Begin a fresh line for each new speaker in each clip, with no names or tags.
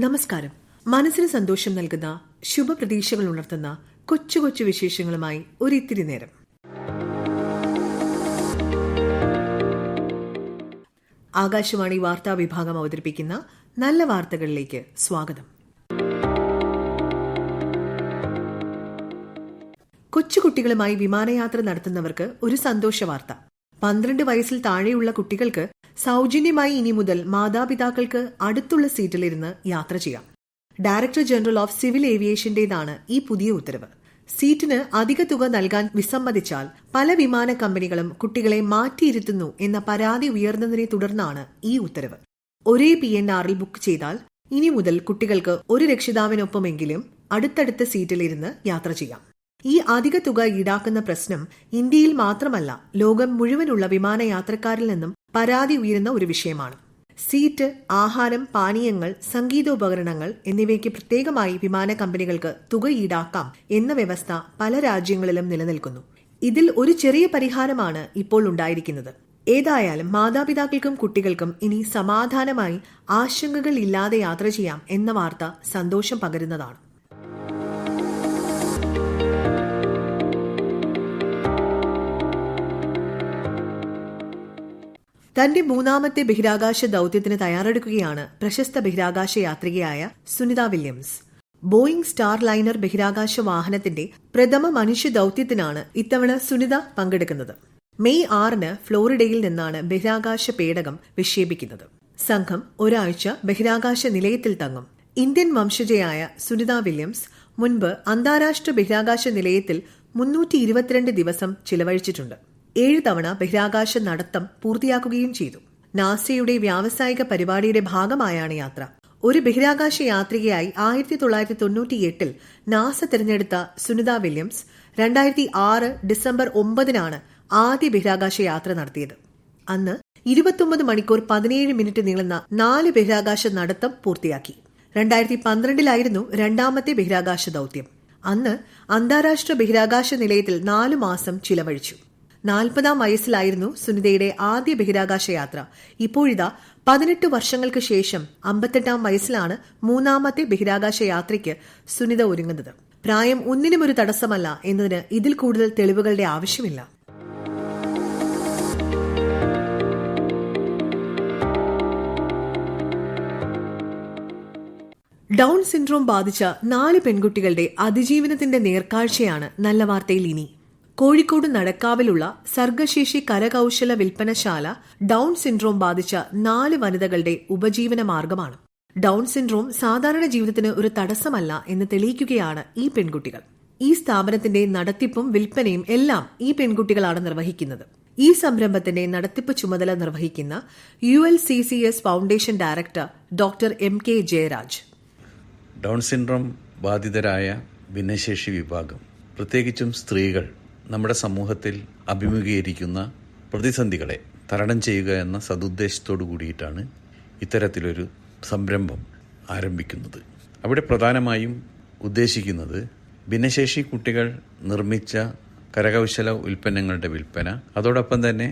നമസ്കാരം. മനസ്സിന് സന്തോഷം നൽകുന്ന ശുഭപ്രതീക്ഷകൾ ഉണർത്തുന്ന കൊച്ചു കൊച്ചു വിശേഷങ്ങളുമായി ഒരിത്തിരി നേരം. ആകാശവാണി വാർത്താ വിഭാഗം അവതരിപ്പിക്കുന്ന നല്ല വാർത്തകളിലേക്ക് സ്വാഗതം. കൊച്ചുകുട്ടികളുമായി വിമാനയാത്ര നടത്തുന്നവർക്ക് ഒരു സന്തോഷ വാർത്ത. 12 വയസ്സിൽ താഴെയുള്ള കുട്ടികൾക്ക് സൗജന്യമായി ഇനി മുതൽ മാതാപിതാക്കൾക്ക് അടുത്തുള്ള സീറ്റിലിരുന്ന് യാത്ര ചെയ്യാം. ഡയറക്ടർ ജനറൽ ഓഫ് സിവിൽ ഏവിയേഷന്റേതാണ് ഈ പുതിയ ഉത്തരവ്. സീറ്റിന് അധിക തുക നൽകാൻ വിസമ്മതിച്ചാൽ പല വിമാന കമ്പനികളും കുട്ടികളെ മാറ്റിയിരുത്തുന്നു എന്ന പരാതി ഉയർന്നതിനെ തുടർന്നാണ് ഈ ഉത്തരവ്. ഒരേ PNR-ൽ ബുക്ക് ചെയ്താൽ ഇനി മുതൽ കുട്ടികൾക്ക് ഒരു രക്ഷിതാവിനൊപ്പമെങ്കിലും അടുത്തടുത്ത സീറ്റിലിരുന്ന് യാത്ര ചെയ്യാം. ഈ അധിക തുക ഈടാക്കുന്ന പ്രശ്നം ഇന്ത്യയിൽ മാത്രമല്ല, ലോകം മുഴുവനുള്ള വിമാനയാത്രക്കാരിൽ നിന്നും പരാതി ഉയരുന്ന ഒരു വിഷയമാണ്. സീറ്റ്, ആഹാരം, പാനീയങ്ങൾ, സംഗീതോപകരണങ്ങൾ എന്നിവയ്ക്ക് പ്രത്യേകമായി വിമാന കമ്പനികൾക്ക് തുക ഈടാക്കാം എന്ന വ്യവസ്ഥ പല രാജ്യങ്ങളിലും നിലനിൽക്കുന്നു. ഇതിൽ ഒരു ചെറിയ പരിഹാരമാണ് ഇപ്പോൾ ഉണ്ടായിരിക്കുന്നത്. ഏതായാലും മാതാപിതാക്കൾക്കും കുട്ടികൾക്കും ഇനി സമാധാനമായി ആശങ്കകൾ ഇല്ലാതെ യാത്ര ചെയ്യാം എന്ന വാർത്ത സന്തോഷം പകരുന്നതാണ്. തന്റെ 3ാമത്തെ ബഹിരാകാശ ദൌത്യത്തിന് തയ്യാറെടുക്കുകയാണ് പ്രശസ്ത ബഹിരാകാശ യാത്രികയായ Sunita Williams. Boeing Starliner ബഹിരാകാശ വാഹനത്തിന്റെ പ്രഥമ മനുഷ്യ ദൌത്യത്തിനാണ് ഇത്തവണ സുനിത പങ്കെടുക്കുന്നത്. മെയ് 6-ന് ഫ്ലോറിഡയിൽ നിന്നാണ് ബഹിരാകാശ പേടകം വിക്ഷേപിക്കുന്നത്. സംഘം ഒരാഴ്ച ബഹിരാകാശ നിലയത്തിൽ തങ്ങും. ഇന്ത്യൻ വംശജയായ സുനിത വില്യംസ് മുൻപ് അന്താരാഷ്ട്ര ബഹിരാകാശ നിലയത്തിൽ 322 ദിവസം ചിലവഴിച്ചിട്ടുണ്ട്. 7 തവണ ബഹിരാകാശ നടത്തം പൂർത്തിയാക്കുകയും ചെയ്തു. നാസയുടെ വ്യാവസായിക പരിപാടിയുടെ ഭാഗമായാണ് യാത്ര. ഒരു ബഹിരാകാശ യാത്രികയായി 1998-ൽ നാസ തിരഞ്ഞെടുത്ത സുനിത വില്യംസ് 2006 ഡിസംബർ 9-നാണ് ആദ്യ ബഹിരാകാശ യാത്ര നടത്തിയത്. അന്ന് 29 മണിക്കൂർ 17 മിനിറ്റ് നീളുന്ന 4 ബഹിരാകാശ നടത്തം പൂർത്തിയാക്കി. 2012-ലായിരുന്നു രണ്ടാമത്തെ ബഹിരാകാശ ദൌത്യം. അന്ന് അന്താരാഷ്ട്ര ബഹിരാകാശ നിലയത്തിൽ 4 മാസം ചിലവഴിച്ചു. 40-ാം വയസ്സിലായിരുന്നു സുനിതയുടെ ആദ്യ ബഹിരാകാശ യാത്ര. ഇപ്പോഴിതാ 18 വർഷങ്ങൾക്ക് ശേഷം 58-ാം വയസ്സിലാണ് 3ാമത്തെ ബഹിരാകാശ യാത്രയ്ക്ക് സുനിത ഒരുങ്ങുന്നത്. പ്രായം ഒന്നിനും ഒരു തടസ്സമല്ല എന്നതിന് ഇതിൽ കൂടുതൽ തെളിവുകളുടെ ആവശ്യമില്ല. ഡൌൺ സിൻഡ്രോം ബാധിച്ച 4 പെൺകുട്ടികളുടെ അതിജീവനത്തിന്റെ നേർക്കാഴ്ചയാണ് നല്ല വാർത്തയിൽ ഇനി. കോഴിക്കോട് നടക്കാവിലുള്ള സർഗശേഷി കരകൌശല വിൽപ്പനശാല ഡൌൺ സിൻഡ്രോം ബാധിച്ച 4 വനിതകളുടെ ഉപജീവന മാർഗമാണ്. ഡൌൺ സിൻഡ്രോം സാധാരണ ജീവിതത്തിന് ഒരു തടസ്സമല്ല എന്ന് തെളിയിക്കുകയാണ് ഈ പെൺകുട്ടികൾ. ഈ സ്ഥാപനത്തിന്റെ നടത്തിപ്പും വിൽപ്പനയും എല്ലാം ഈ പെൺകുട്ടികളാണ് നിർവഹിക്കുന്നത്. ഈ സംരംഭത്തിന്റെ നടത്തിപ്പ് ചുമതല നിർവഹിക്കുന്ന ULCCS foundation director doctor MK Jayaraj.
Down syndrome ബാധിതരായ ഭിന്നശേഷി വിഭാഗം, പ്രത്യേകിച്ചും സ്ത്രീകൾ, നമ്മുടെ സമൂഹത്തിൽ അഭിമുഖീകരിക്കുന്ന പ്രതിസന്ധികളെ തരണം ചെയ്യുക എന്ന സതുദ്ദേശത്തോടു കൂടിയിട്ടാണ് ഇത്തരത്തിലൊരു സംരംഭം ആരംഭിക്കുന്നത്. അവിടെ പ്രധാനമായും ഉദ്ദേശിക്കുന്നത് ഭിന്നശേഷി കുട്ടികൾ നിർമ്മിച്ച കരകൗശല ഉൽപ്പന്നങ്ങളുടെ വിൽപ്പന, അതോടൊപ്പം തന്നെ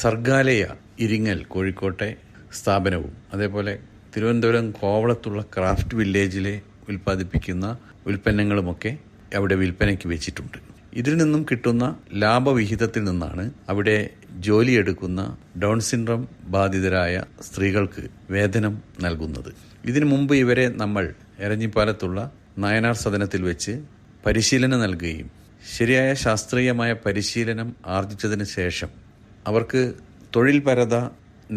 സർഗാലയ ഇരിങ്ങൽ കോഴിക്കോട്ടെ സ്ഥാപനവും അതേപോലെ തിരുവനന്തപുരം കോവളത്തുള്ള ക്രാഫ്റ്റ് വില്ലേജിലെ ഉൽപ്പാദിപ്പിക്കുന്ന ഉൽപ്പന്നങ്ങളുമൊക്കെ അവിടെ വിൽപ്പനയ്ക്ക് വെച്ചിട്ടുണ്ട്. ഇതിൽ നിന്നും കിട്ടുന്ന ലാഭവിഹിതത്തിൽ നിന്നാണ് അവിടെ ജോലിയെടുക്കുന്ന ഡൗൺ സിൻഡ്രോം ബാധിതരായ സ്ത്രീകൾക്ക് വേതനം നൽകുന്നത്. ഇതിനു മുമ്പ് ഇവരെ നമ്മൾ എരഞ്ഞിപ്പാലത്തുള്ള നായനാർ സദനത്തിൽ വെച്ച് പരിശീലനം നൽകുകയും ശരിയായ ശാസ്ത്രീയമായ പരിശീലനം ആർജിച്ചതിന് ശേഷം അവർക്ക് തൊഴിൽപരത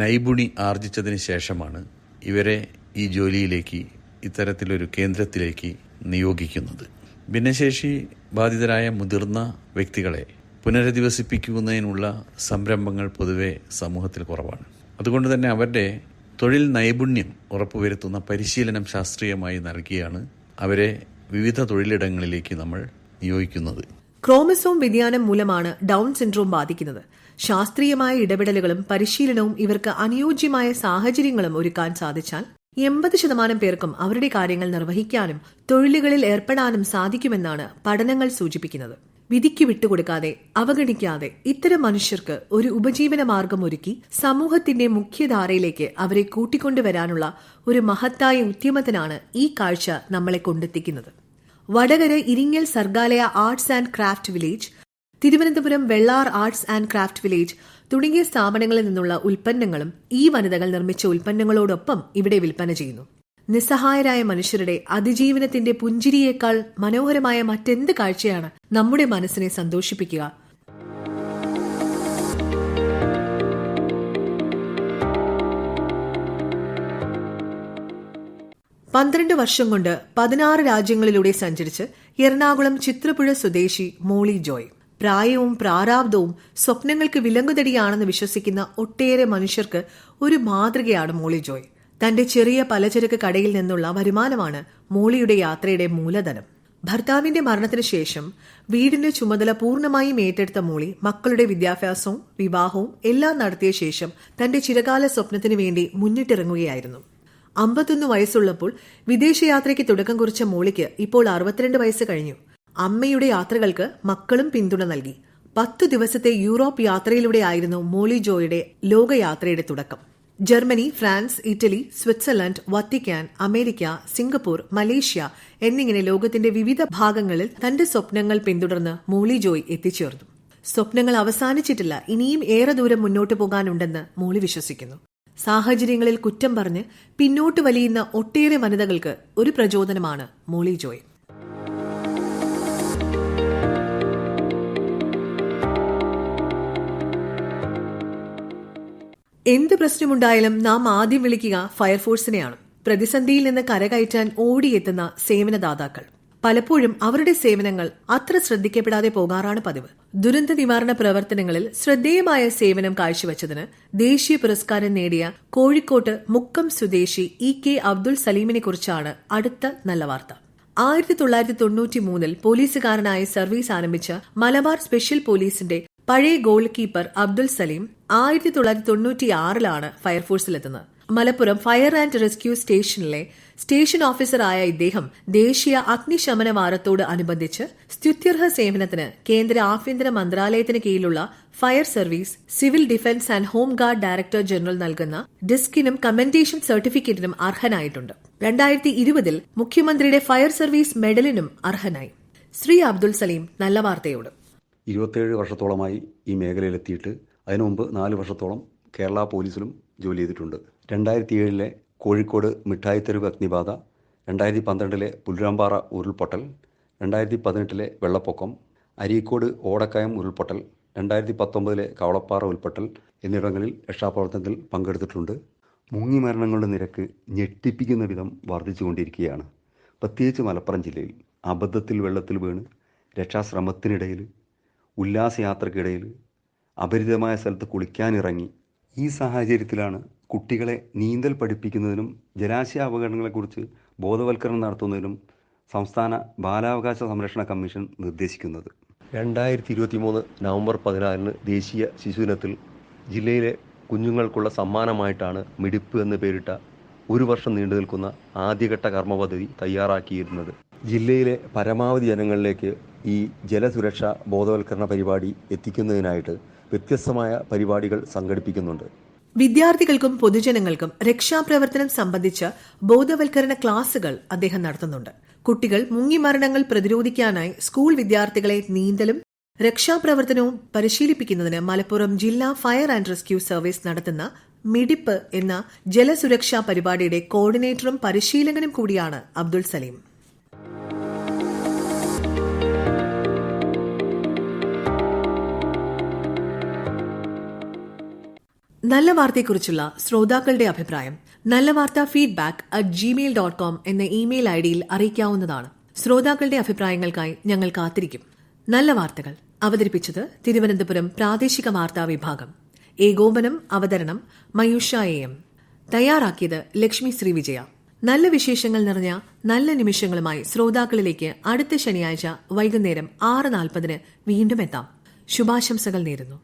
നൈപുണി ആർജിച്ചതിന് ശേഷമാണ് ഇവരെ ഈ ജോലിയിലേക്ക്, ഇത്തരത്തിലൊരു കേന്ദ്രത്തിലേക്ക് നിയോഗിക്കുന്നത്. ഭിന്നശേഷി ബാധിതരായ മുതിർന്ന വ്യക്തികളെ പുനരധിവസിപ്പിക്കുന്നതിനുള്ള സംരംഭങ്ങൾ പൊതുവെ സമൂഹത്തിൽ കുറവാണ്. അതുകൊണ്ട് തന്നെ അവരുടെ തൊഴിൽ നൈപുണ്യം ഉറപ്പുവരുത്തുന്ന പരിശീലനം ശാസ്ത്രീയമായി നൽകിയാണ് അവരെ വിവിധ തൊഴിലിടങ്ങളിലേക്ക് നമ്മൾ നിയോഗിക്കുന്നത്.
ക്രോമസോം വ്യതിയാനം മൂലമാണ് ഡൌൺ സിൻഡ്രോം ബാധിക്കുന്നത്. ശാസ്ത്രീയമായ ഇടപെടലുകളും പരിശീലനവും ഇവർക്ക് അനുയോജ്യമായ സാഹചര്യങ്ങളും ഒരുക്കാൻ സാധിച്ചാൽ 80% പേർക്കും അവരുടെ കാര്യങ്ങൾ നിർവഹിക്കാനും തൊഴിലുകളിൽ ഏർപ്പെടാനും സാധിക്കുമെന്നാണ് പഠനങ്ങൾ സൂചിപ്പിക്കുന്നത്. വിധിക്ക് വിട്ടുകൊടുക്കാതെ അവഗണിക്കാതെ ഇത്തരം മനുഷ്യർക്ക് ഒരു ഉപജീവന മാർഗം ഒരുക്കി സമൂഹത്തിന്റെ മുഖ്യധാരയിലേക്ക് അവരെ കൂട്ടിക്കൊണ്ടുവരാനുള്ള ഒരു മഹത്തായ ഉദ്യമത്തിനാണ് ഈ കാഴ്ച നമ്മളെ കൊണ്ടെത്തിക്കുന്നത്. Vadakara Iringal Sargaalaya arts and craft village, Thiruvananthapuram Vellar arts and craft village തുടങ്ങിയ സ്ഥാപനങ്ങളിൽ നിന്നുള്ള ഉൽപ്പന്നങ്ങളും ഈ വനിതകൾ നിർമ്മിച്ച ഉൽപ്പന്നങ്ങളോടൊപ്പം ഇവിടെ വിൽപ്പന ചെയ്യുന്നു. നിസ്സഹായരായ മനുഷ്യരുടെ അതിജീവനത്തിന്റെ പുഞ്ചിരിയേക്കാൾ മനോഹരമായ മറ്റെന്ത് കാഴ്ചയാണ് നമ്മുടെ മനസ്സിനെ സന്തോഷിപ്പിക്കുക? പന്ത്രണ്ട് വർഷം കൊണ്ട് 16 രാജ്യങ്ങളിലൂടെ സഞ്ചരിച്ച് എറണാകുളം ചിത്രപ്പുഴ സ്വദേശി മോളി ജോയ്. പ്രായവും പ്രാരാബ്ദവും സ്വപ്നങ്ങൾക്ക് വിലങ്ങുതടിയാണെന്ന് വിശ്വസിക്കുന്ന ഒട്ടേറെ മനുഷ്യർക്ക് ഒരു മാതൃകയാണ് മോളി ജോയ്. തന്റെ ചെറിയ പലചരക്ക് കടയിൽ നിന്നുള്ള വരുമാനമാണ് മോളിയുടെ യാത്രയുടെ മൂലധനം. ഭർത്താവിന്റെ മരണത്തിന് ശേഷം വീടിന്റെ ചുമതല പൂർണ്ണമായും ഏറ്റെടുത്ത മോളി മക്കളുടെ വിദ്യാഭ്യാസവും വിവാഹവും എല്ലാം നടത്തിയ ശേഷം തന്റെ ചിരകാല സ്വപ്നത്തിനു വേണ്ടി മുന്നിട്ടിറങ്ങുകയായിരുന്നു. 51 വയസ്സുള്ളപ്പോൾ വിദേശയാത്രയ്ക്ക് തുടക്കം കുറിച്ച മോളിക്ക് ഇപ്പോൾ 62 വയസ്സ് കഴിഞ്ഞു. അമ്മയുടെ യാത്രകൾക്ക് മക്കളും പിന്തുണ നൽകി. 10 ദിവസത്തെ യൂറോപ്പ് യാത്രയിലൂടെയായിരുന്നു മോളി ജോയുടെ ലോകയാത്രയുടെ തുടക്കം. Germany, France, Italy, Switzerland, Vatican, America, Singapore, Malaysia എന്നിങ്ങനെ ലോകത്തിന്റെ വിവിധ ഭാഗങ്ങളിൽ തന്റെ സ്വപ്നങ്ങൾ പിന്തുടർന്ന് മോളി ജോയ് എത്തിച്ചേർന്നു. സ്വപ്നങ്ങൾ അവസാനിച്ചിട്ടില്ല, ഇനിയും ഏറെ ദൂരം മുന്നോട്ടു പോകാനുണ്ടെന്ന് മോളി വിശ്വസിക്കുന്നു. സാഹചര്യങ്ങളിൽ കുറ്റം പറഞ്ഞ് പിന്നോട്ട് വലിയുന്ന ഒട്ടേറെ വനിതകൾക്ക് ഒരു പ്രചോദനമാണ് മോളി ജോയ്. എന്ത് പ്രശ്നമുണ്ടായാലും നാം ആദ്യം വിളിക്കുക ഫയർഫോഴ്സിനെയാണ്. പ്രതിസന്ധിയിൽ നിന്ന് കരകയറ്റാൻ ഓടിയെത്തുന്ന സേവനദാതാക്കൾ. പലപ്പോഴും അവരുടെ സേവനങ്ങൾ അത്ര ശ്രദ്ധിക്കപ്പെടാതെ പോകാറാണ് പതിവ്. ദുരന്ത നിവാരണ പ്രവർത്തനങ്ങളിൽ ശ്രദ്ധേയമായ സേവനം കാഴ്ചവെച്ചതിന് ദേശീയ പുരസ്കാരം നേടിയ കോഴിക്കോട്ട് മുക്കം സ്വദേശി EK അബ്ദുൾ സലീമിനെ കുറിച്ചാണ് അടുത്ത നല്ല വാർത്ത. 1993 പോലീസുകാരനായി സർവീസ് ആരംഭിച്ച മലബാർ സ്പെഷ്യൽ പോലീസിന്റെ പഴയ ഗോൾ കീപ്പർ അബ്ദുൾ സലീം 1996 ഫയർഫോഴ്സിലെത്തുന്നത്. മലപ്പുറം ഫയർ ആൻഡ് റെസ്ക്യൂ സ്റ്റേഷനിലെ സ്റ്റേഷൻ ഓഫീസറായ ഇദ്ദേഹം ദേശീയ അഗ്നിശമന വാരത്തോട് അനുബന്ധിച്ച് സ്തുത്യർഹ സേവനത്തിന് കേന്ദ്ര ആഭ്യന്തര മന്ത്രാലയത്തിന് കീഴിലുള്ള fire service, civil defence and home guard director general നൽകുന്ന ഡിസ്കിനും കമന്റേഷൻ സർട്ടിഫിക്കറ്റിനും അർഹനായിട്ടുണ്ട്. 2020 മുഖ്യമന്ത്രിയുടെ ഫയർ സർവീസ് മെഡലിനും അർഹനായി. ശ്രീ അബ്ദുൾ സലീം നല്ല വാർത്തയോട്.
27 വർഷത്തോളമായി ഈ മേഖലയിലെത്തിയിട്ട് അതിനു മുമ്പ് 4 വർഷത്തോളം കേരള പോലീസിലും ജോലി ചെയ്തിട്ടുണ്ട്. 2007 കോഴിക്കോട് മിഠായിത്തെരുവ് അഗ്നിബാധ, 2012 പുല്ലുരാമ്പാറ ഉരുൾപൊട്ടൽ, 2018 വെള്ളപ്പൊക്കം, അരീക്കോട് ഓടക്കയം ഉരുൾപൊട്ടൽ, 2019 കവളപ്പാറ ഉരുൾപൊട്ടൽ എന്നിവിടങ്ങളിൽ രക്ഷാപ്രവർത്തനത്തിൽ പങ്കെടുത്തിട്ടുണ്ട്. മുങ്ങി മരണങ്ങളുടെ നിരക്ക് ഞെട്ടിപ്പിക്കുന്ന വിധം വർദ്ധിച്ചുകൊണ്ടിരിക്കുകയാണ്. പ്രത്യേകിച്ച് മലപ്പുറം ജില്ലയിൽ അബദ്ധത്തിൽ വെള്ളത്തിൽ വീണ് രക്ഷാശ്രമത്തിനിടയിൽ, ഉല്ലാസയാത്രക്കിടയിൽ, അപരിചിതമായ സ്ഥലത്ത് കുളിക്കാനിറങ്ങി. ഈ സാഹചര്യത്തിലാണ് കുട്ടികളെ നീന്തൽ പഠിപ്പിക്കുന്നതിനും ജലാശയ അപകടങ്ങളെക്കുറിച്ച് ബോധവൽക്കരണം നടത്തുന്നതിനും സംസ്ഥാന ബാലാവകാശ സംരക്ഷണ കമ്മീഷൻ നിർദ്ദേശിക്കുന്നത്. 2023 നവംബർ 14 ദേശീയ ശിശുദിനത്തിൽ ജില്ലയിലെ കുഞ്ഞുങ്ങൾക്കുള്ള സമ്മാനമായിട്ടാണ് മിടിപ്പ് എന്ന് പേരിട്ട 1 വർഷം നീണ്ടു നിൽക്കുന്ന ആദ്യഘട്ട കർമ്മ പദ്ധതി തയ്യാറാക്കിയിരുന്നത്. ജില്ലയിലെ പരമാവധി ജനങ്ങളിലേക്ക് ഈ ജലസുരക്ഷാ ബോധവൽക്കരണ പരിപാടി എത്തിക്കുന്നതിനായിട്ട് വ്യത്യസ്തമായ പരിപാടികൾ സംഘടിപ്പിക്കുന്നുണ്ട്.
വിദ്യാർത്ഥികൾക്കും പൊതുജനങ്ങൾക്കും രക്ഷാപ്രവർത്തനം സംബന്ധിച്ച ബോധവൽക്കരണ ക്ലാസുകൾ അദ്ദേഹം നടത്തുന്നുണ്ട്. കുട്ടികൾ മുങ്ങിമരണങ്ങൾ പ്രതിരോധിക്കാനായി സ്കൂൾ വിദ്യാർത്ഥികളെ നീന്തലും രക്ഷാപ്രവർത്തനവും പരിശീലിപ്പിക്കുന്നതിന് മലപ്പുറം ജില്ലാ ഫയർ ആൻഡ് റെസ്ക്യൂ സർവീസ് നടത്തുന്ന മിടിപ്പ് എന്ന ജലസുരക്ഷാ പരിപാടിയുടെ കോർഡിനേറ്ററും പരിശീലകനും കൂടിയാണ് അബ്ദുൾ സലീം. നല്ല വാർത്തയെക്കുറിച്ചുള്ള ശ്രോതാക്കളുടെ അഭിപ്രായം നല്ല വാർത്ത feedback@gmail.com എന്ന ഇമെയിൽ ഐഡിയിൽ അറിയിക്കാവുന്നതാണ്. ശ്രോതാക്കളുടെ അഭിപ്രായങ്ങൾക്കായി ഞങ്ങൾ കാത്തിരിക്കും. നല്ല വാർത്തകൾ അവതരിപ്പിച്ചത് തിരുവനന്തപുരം പ്രാദേശിക വാർത്താ വിഭാഗം. ഏകോപനം അവതരണം മയൂഷ AM. തയ്യാറാക്കിയത് ലക്ഷ്മി ശ്രീവിജയ. നല്ല വിശേഷങ്ങൾ നിറഞ്ഞ നല്ല നിമിഷങ്ങളുമായി ശ്രോതാക്കളിലേക്ക് അടുത്ത ശനിയാഴ്ച വൈകുന്നേരം 6:40 വീണ്ടും എത്താം. ശുഭാശംസകൾ നേരുന്നു.